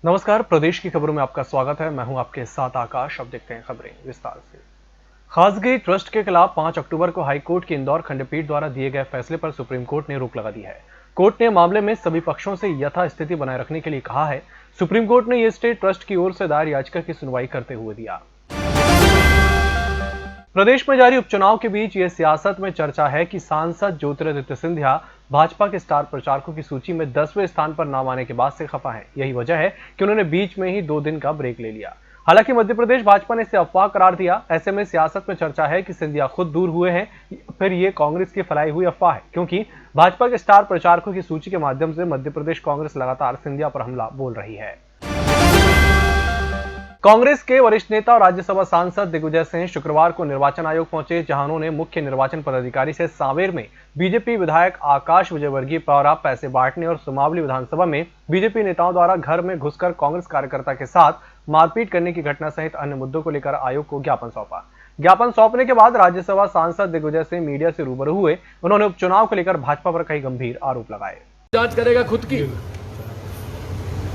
नमस्कार, प्रदेश की खबरों में आपका स्वागत है। मैं हूं आपके साथ आकाश। अब देखते हैं खबरें विस्तार से। खासगी ट्रस्ट के खिलाफ 5 अक्टूबर को हाईकोर्ट की इंदौर खंडपीठ द्वारा दिए गए फैसले पर सुप्रीम कोर्ट ने रोक लगा दी है। कोर्ट ने मामले में सभी पक्षों से यथास्थिति बनाए रखने के लिए कहा है। सुप्रीम कोर्ट ने यह स्टे ट्रस्ट की ओर से दायर याचिका की सुनवाई करते हुए दिया। प्रदेश में जारी उपचुनाव के बीच यह सियासत में चर्चा है कि सांसद ज्योतिरादित्य सिंधिया भाजपा के स्टार प्रचारकों की सूची में 10वें स्थान पर नाम आने के बाद से खफा हैं। यही वजह है कि उन्होंने बीच में ही 2 दिन का ब्रेक ले लिया। हालांकि मध्य प्रदेश भाजपा ने इसे अफवाह करार दिया। ऐसे में सियासत में चर्चा है कि सिंधिया खुद दूर हुए हैं, फिर ये कांग्रेस की फैलाई हुई अफवाह है, क्योंकि भाजपा के स्टार प्रचारकों की सूची के माध्यम से मध्य प्रदेश कांग्रेस लगातार सिंधिया पर हमला बोल रही है। कांग्रेस के वरिष्ठ नेता और राज्यसभा सांसद दिग्विजय सिंह शुक्रवार को निर्वाचन आयोग पहुंचे, जहां उन्होंने मुख्य निर्वाचन पदाधिकारी से सांवेर में बीजेपी विधायक आकाश विजयवर्गीय द्वारा पैसे बांटने और सुमावली विधानसभा में बीजेपी नेताओं द्वारा घर में घुसकर कांग्रेस कार्यकर्ता के साथ मारपीट करने की घटना सहित अन्य मुद्दों को लेकर आयोग को ज्ञापन सौंपा। ज्ञापन सौंपने के बाद राज्यसभा सांसद दिग्विजय सिंह मीडिया से रूबरू हुए। उन्होंने उपचुनाव को लेकर भाजपा पर कई गंभीर आरोप लगाए। जांच करेगा खुद की,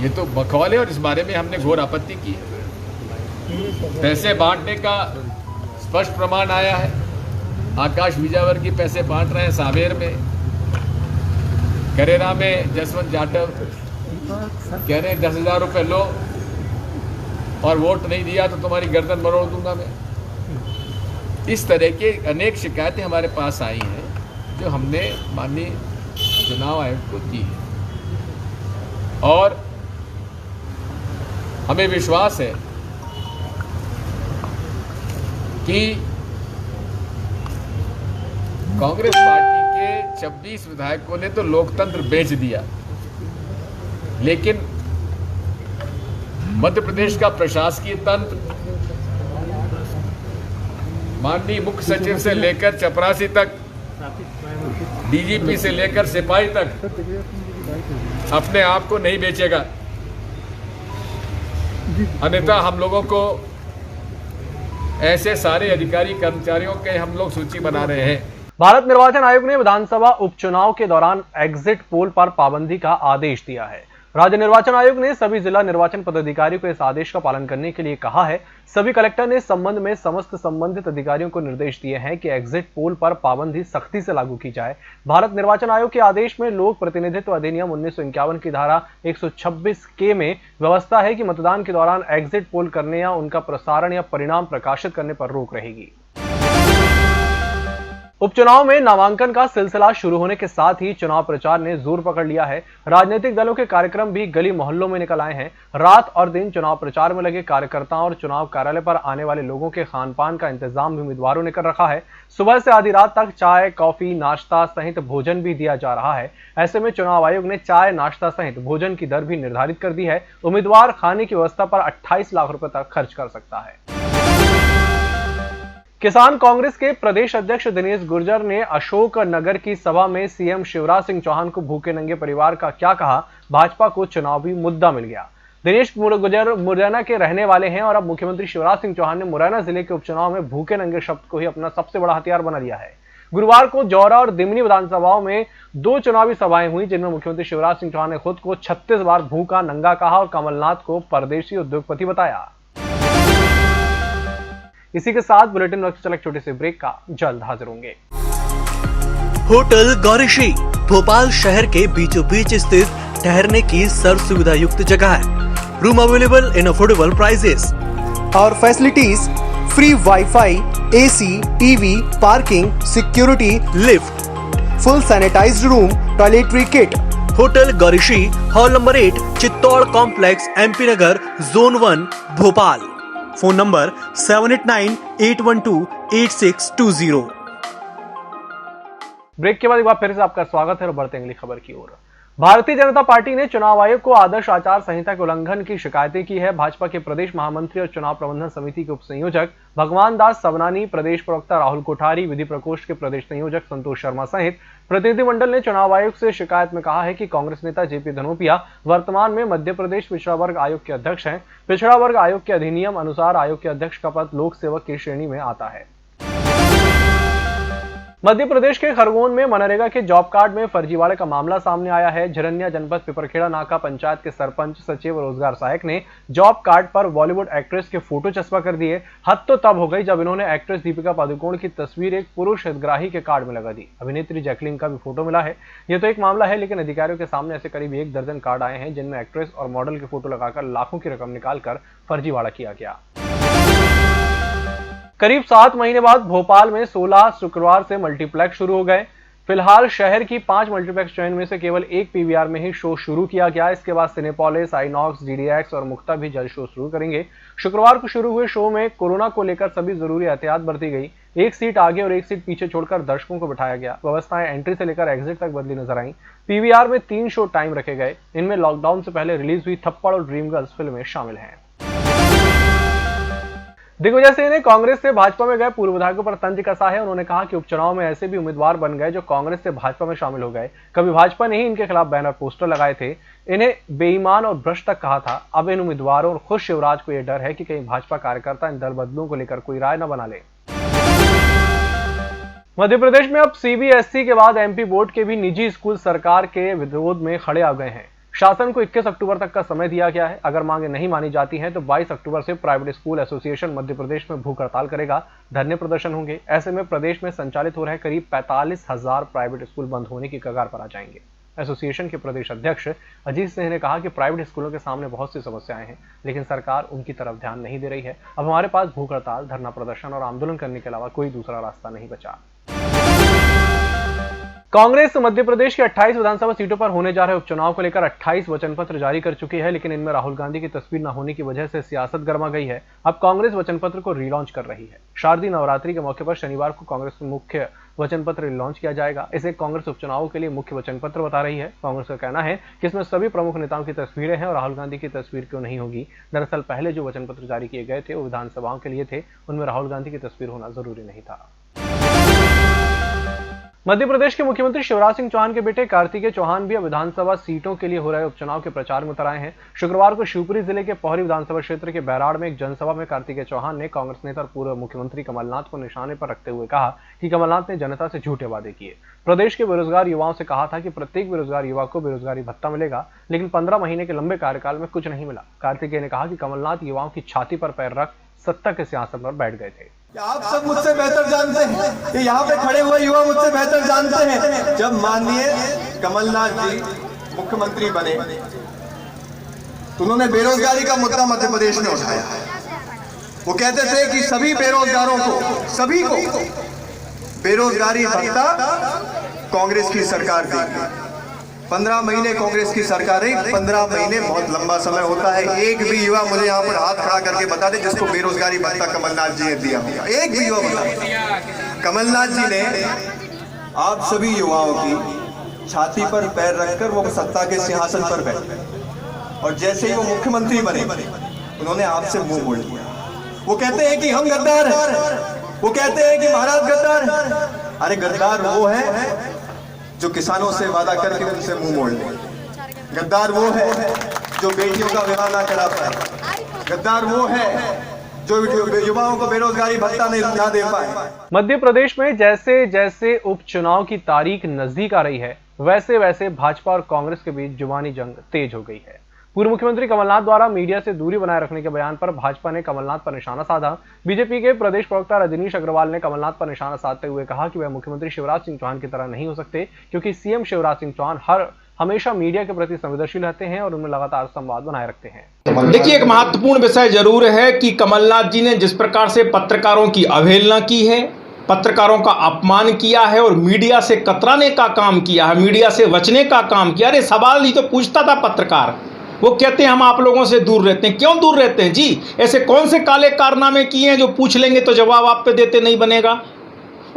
ये तो बकौल है और इस बारे में हमने घोर आपत्ति की है। पैसे बांटने का स्पष्ट प्रमाण आया है। आकाश विजयवर्गीय पैसे बांट रहे हैं सांवेर में, करेरा में जसवंत जाटव कह रहे हैं 10,000 रुपए लो और वोट नहीं दिया तो तुम्हारी गर्दन मरोड़ दूंगा मैं। इस तरह के अनेक शिकायतें हमारे पास आई हैं जो हमने माननीय चुनाव आयोग को दी है और हमें विश्वास है कि कांग्रेस पार्टी के 26 विधायकों ने तो लोकतंत्र बेच दिया, लेकिन मध्य प्रदेश का प्रशासकीय तंत्र माननीय मुख्य सचिव से लेकर चपरासी तक, डीजीपी से लेकर सिपाही तक अपने आप को नहीं बेचेगा। अन्यथा हम लोगों को ऐसे सारे अधिकारी कर्मचारियों के हम लोग सूची बना रहे हैं। भारत निर्वाचन आयोग ने विधानसभा उपचुनाव के दौरान एग्जिट पोल पर पाबंदी का आदेश दिया है। राज्य निर्वाचन आयोग ने सभी जिला निर्वाचन पदाधिकारियों को इस आदेश का पालन करने के लिए कहा है। सभी कलेक्टर ने इस संबंध में समस्त संबंधित अधिकारियों को निर्देश दिए हैं कि एग्जिट पोल पर पाबंदी सख्ती से लागू की जाए। भारत निर्वाचन आयोग के आदेश में लोक प्रतिनिधित्व अधिनियम 1951 की धारा 126 में व्यवस्था है कि मतदान के दौरान एग्जिट पोल करने या उनका प्रसारण या परिणाम प्रकाशित करने पर रोक रहेगी। उपचुनाव में नामांकन का सिलसिला शुरू होने के साथ ही चुनाव प्रचार ने जोर पकड़ लिया है। राजनीतिक दलों के कार्यक्रम भी गली मोहल्लों में निकल आए हैं। रात और दिन चुनाव प्रचार में लगे कार्यकर्ताओं और चुनाव कार्यालय पर आने वाले लोगों के खान पान का इंतजाम भी उम्मीदवारों ने कर रखा है। सुबह से आधी रात तक चाय, कॉफी, नाश्ता सहित भोजन भी दिया जा रहा है। ऐसे में चुनाव आयोग ने चाय, नाश्ता सहित भोजन की दर भी निर्धारित कर दी है। उम्मीदवार खाने की व्यवस्था पर 28 लाख रुपए तक खर्च कर सकता है। किसान कांग्रेस के प्रदेश अध्यक्ष दिनेश गुर्जर ने अशोक नगर की सभा में सीएम शिवराज सिंह चौहान को भूखे नंगे परिवार का क्या कहा, भाजपा को चुनावी मुद्दा मिल गया। दिनेश गुर्जर मुरैना के रहने वाले हैं और अब मुख्यमंत्री शिवराज सिंह चौहान ने मुरैना जिले के उपचुनाव में भूखे नंगे शब्द को ही अपना सबसे बड़ा हथियार बना लिया है। गुरुवार को जौरा और दिमनी विधानसभाओं में 2 चुनावी सभाएं हुई, जिनमें मुख्यमंत्री शिवराज सिंह चौहान ने खुद को 36 बार भूखा नंगा कहा और कमलनाथ को परदेशी उद्योगपति बताया। इसी के साथ बुलेटिन वक्त चले छोटे से ब्रेक का, जल्द हाजिर होंगे। होटल गौरीशी भोपाल शहर के बीचों बीच स्थित ठहरने की सर्व सुविधा युक्त जगह है। Room available in affordable prices और facilities free wifi, AC, TV, parking, security, lift, full sanitised room, toiletry kit. Hotel Gaurishi, hall number 8, Chittor complex, MP Nagar, zone 1, Bhopal. Phone number 7898128620। Break के बाद एक बार फिर से आपका स्वागत है और बढ़ते हैं अगली खबर की ओर। भारतीय जनता पार्टी ने चुनाव आयोग को आदर्श आचार संहिता के उल्लंघन की शिकायतें की है। भाजपा के प्रदेश महामंत्री और चुनाव प्रबंधन समिति के उप संयोजक भगवान दास सबनानी, प्रदेश प्रवक्ता राहुल कोठारी, विधि प्रकोष्ठ के प्रदेश संयोजक संतोष शर्मा सहित प्रतिनिधिमंडल ने चुनाव आयोग से शिकायत में कहा है कि कांग्रेस नेता जेपी धनोपिया वर्तमान में मध्य प्रदेश पिछड़ा वर्ग आयोग के अध्यक्ष हैं। पिछड़ा वर्ग आयोग के अधिनियम अनुसार आयोग के अध्यक्ष का पद लोक सेवक की श्रेणी में आता है। मध्य प्रदेश के खरगोन में मनरेगा के जॉब कार्ड में फर्जीवाड़े का मामला सामने आया है। झरनिया जनपद पिपरखेड़ा नाका पंचायत के सरपंच सचिव रोजगार सहायक ने जॉब कार्ड पर बॉलीवुड एक्ट्रेस के फोटो चस्पा कर दिए। हद तो तब हो गई जब इन्होंने एक्ट्रेस दीपिका पादुकोण की तस्वीर एक पुरुष हितग्राही के कार्ड में लगा दी। अभिनेत्री जैकलीन का भी फोटो मिला है। यह तो एक मामला है, लेकिन अधिकारियों के सामने ऐसे करीब 1 दर्जन कार्ड आए हैं जिनमें एक्ट्रेस और मॉडल के फोटो लगाकर लाखों की रकम निकालकर फर्जीवाड़ा किया गया। करीब 7 महीने बाद भोपाल में 16 शुक्रवार से मल्टीप्लेक्स शुरू हो गए। फिलहाल शहर की 5 मल्टीप्लेक्स चेन में से केवल एक पीवीआर में ही शो शुरू किया गया। इसके बाद सिनेपोलिस, आइनॉक्स, डीडीएक्स और मुक्ता भी जल्द शो शुरू करेंगे। शुक्रवार को शुरू हुए शो में कोरोना को लेकर सभी जरूरी एहतियात बरती गई। एक सीट आगे और एक सीट पीछे छोड़कर दर्शकों को बिठाया गया। व्यवस्थाएं एंट्री से लेकर एग्जिट तक बदली नजर आई। पीवीआर में 3 शो टाइम रखे गए। इनमें लॉकडाउन से पहले रिलीज हुई थप्पड़ और ड्रीम गर्ल्स फिल्में शामिल हैं। दिग्विजय सिंह ने कांग्रेस से भाजपा में गए पूर्व विधायकों पर तंज कसा है। उन्होंने कहा कि उपचुनाव में ऐसे भी उम्मीदवार बन गए जो कांग्रेस से भाजपा में शामिल हो गए। कभी भाजपा ने ही इनके खिलाफ बैनर पोस्टर लगाए थे, इन्हें बेईमान और भ्रष्ट तक कहा था। अब इन उम्मीदवारों और खुद शिवराज को यह डर है कि कहीं भाजपा कार्यकर्ता इन दल बदलूं को लेकर कोई राय न बना ले। मध्य प्रदेश में अब सीबीएसई के बाद एमपी बोर्ड के भी निजी स्कूल सरकार के विरोध में खड़े आ गए हैं। शासन को 21 अक्टूबर तक का समय दिया गया है। अगर मांगे नहीं मानी जाती हैं तो 22 अक्टूबर से private school association Madhya Pradesh में भूख हड़ताल करेगा। धरने प्रदर्शन होंगे। ऐसे में प्रदेश में संचालित हो रहे करीब 45,000 प्राइवेट स्कूल बंद होने की कगार पर आ जाएंगे। एसोसिएशन के प्रदेश अध्यक्ष अजीत सिंह ने कहा कि प्राइवेट स्कूलों के सामने बहुत सी समस्याएं हैं, लेकिन सरकार उनकी तरफ ध्यान नहीं दे रही है। अब हमारे पास भूख हड़ताल, धरना प्रदर्शन और आंदोलन करने के अलावा कोई दूसरा रास्ता नहीं बचा। कांग्रेस मध्य प्रदेश की 28 विधानसभा सीटों पर होने जा रहे उपचुनाव को लेकर 28 वचन पत्र जारी कर चुकी है, लेकिन इनमें राहुल गांधी की तस्वीर न होने की वजह से सियासत गर्मा गई है। अब कांग्रेस वचन पत्र को रीलॉन्च कर रही है। शारदीय नवरात्रि के मौके पर शनिवार को कांग्रेस में मुख्य वचन पत्र लॉन्च किया जाएगा। इसे कांग्रेस उपचुनाव के लिए मुख्य वचन पत्र बता रही है। कांग्रेस का कहना है कि इसमें सभी प्रमुख नेताओं की तस्वीरें हैं और राहुल गांधी की तस्वीर क्यों नहीं होगी। दरअसल पहले जो वचन पत्र जारी किए गए थे वो विधानसभाओं के लिए थे, उनमें राहुल गांधी की तस्वीर होना जरूरी नहीं था। मध्य प्रदेश के मुख्यमंत्री शिवराज सिंह चौहान के बेटे कार्तिकेय चौहान भी अब विधानसभा सीटों के लिए हो रहे उपचुनाव के प्रचार में उतर आए हैं। शुक्रवार को शिवपुरी जिले के पौरी विधानसभा क्षेत्र के बैराड़ में एक जनसभा में कार्तिकेय चौहान ने कांग्रेस नेता और पूर्व मुख्यमंत्री कमलनाथ को निशाने पर रखते हुए कहा कि कमलनाथ ने जनता से झूठे वादे किए। प्रदेश के बेरोजगार युवाओं से कहा था कि प्रत्येक बेरोजगार युवा को बेरोजगारी भत्ता मिलेगा, लेकिन 15 महीने के लंबे कार्यकाल में कुछ नहीं मिला। कार्तिकेय ने कहा कि कमलनाथ युवाओं की छाती पर पैर रख सत्ता के सिंहासन पर बैठ गए थे। आप सब मुझसे बेहतर जानते हैं कि यहाँ पे खड़े हुए युवा मुझसे बेहतर जानते हैं। जब माननीय कमलनाथ जी मुख्यमंत्री बने तो उन्होंने बेरोजगारी का मुद्दा मध्य प्रदेश में उठाया। वो कहते थे कि सभी बेरोजगारों को, सभी को बेरोजगारी भत्ता कांग्रेस की सरकार देगी। 15 महीने कांग्रेस की सरकार रही। 15 महीने बहुत लंबा समय होता है। एक भी युवा मुझे यहाँ पर हाथ खड़ा करके बता दे जिसको बेरोजगारी भत्ता कमलनाथ जी ने दिया होगा। एक भी युवा बता। कमलनाथ जी ने आप सभी युवाओं की छाती पर पैर रखकर वो सत्ता के सिंहासन पर बैठे और जैसे ही वो मुख्यमंत्री बने उन्होंने आपसे मुंह मोड़ लिया। वो कहते हैं कि हम गद्दार हैं, वो कहते हैं कि महाराज गद्दार हैं। अरे गद्दार वो है जो किसानों से वादा करके उनसे मुंह मोड़ ले। गद्दार वो है जो बेटियों का विवाह ना करा पाए। गद्दार वो है जो युवाओं को बेरोजगारी भत्ता ना दे पाए। मध्य प्रदेश में जैसे जैसे उपचुनाव की तारीख नजदीक आ रही है, वैसे वैसे भाजपा और कांग्रेस के बीच जुबानी जंग तेज हो गई है। पूर्व मुख्यमंत्री कमलनाथ द्वारा मीडिया से दूरी बनाए रखने के बयान पर भाजपा ने कमलनाथ पर निशाना साधा। बीजेपी के प्रदेश प्रवक्ता रजनीश अग्रवाल ने कमलनाथ पर निशाना साधते हुए कहा कि वह मुख्यमंत्री शिवराज सिंह चौहान की तरह नहीं हो सकते, क्योंकि सीएम शिवराज सिंह चौहान हमेशा मीडिया के प्रति संवेदनशील रहते हैं और उनमें लगातार संवाद बनाए रखते हैं। देखिए, एक महत्वपूर्ण विषय जरूर है कि कमलनाथ जी ने जिस प्रकार से पत्रकारों की अवहेलना की है, पत्रकारों का अपमान किया है और मीडिया से कतराने का काम किया है, मीडिया से बचने का काम किया। अरे सवाल ही तो पूछता था पत्रकार, वो कहते हैं हम आप लोगों से दूर रहते हैं। क्यों दूर रहते हैं जी? ऐसे कौन से काले कारनामे किए हैं जो पूछ लेंगे तो जवाब आप पे देते नहीं बनेगा?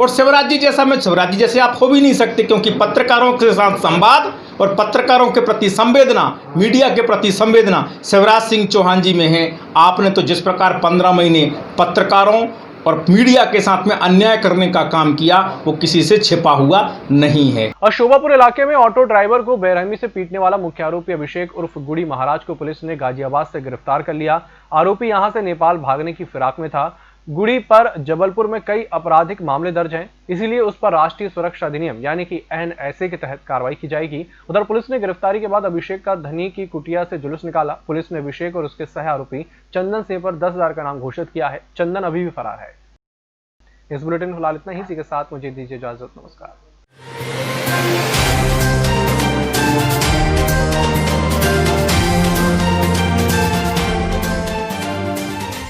और शिवराज जी जैसे आप हो भी नहीं सकते, क्योंकि पत्रकारों के साथ संवाद और पत्रकारों के प्रति संवेदना, मीडिया के प्रति संवेदना शिवराज सिंह चौहान जी में है। आपने तो जिस प्रकार 15 महीने पत्रकारों और मीडिया के साथ में अन्याय करने का काम किया, वो किसी से छिपा हुआ नहीं है। और शोभापुर इलाके में ऑटो ड्राइवर को बेरहमी से पीटने वाला मुख्य आरोपी अभिषेक उर्फ गुड़ी महाराज को पुलिस ने गाजियाबाद से गिरफ्तार कर लिया। आरोपी यहां से नेपाल भागने की फिराक में था। गुड़ी पर जबलपुर में कई आपराधिक मामले दर्ज हैं, इसीलिए उस पर राष्ट्रीय सुरक्षा अधिनियम यानी कि NSA के तहत कार्रवाई की जाएगी। उधर पुलिस ने गिरफ्तारी के बाद अभिषेक का धनी की कुटिया से जुलूस निकाला। पुलिस ने अभिषेक और उसके सह आरोपी चंदन सिंह पर 10,000 का इनाम घोषित किया है। चंदन अभी भी फरार है। इस बुलेटिन में फिलहाल इतना ही। इसी के साथ मुझे दीजिए इजाजत। नमस्कार।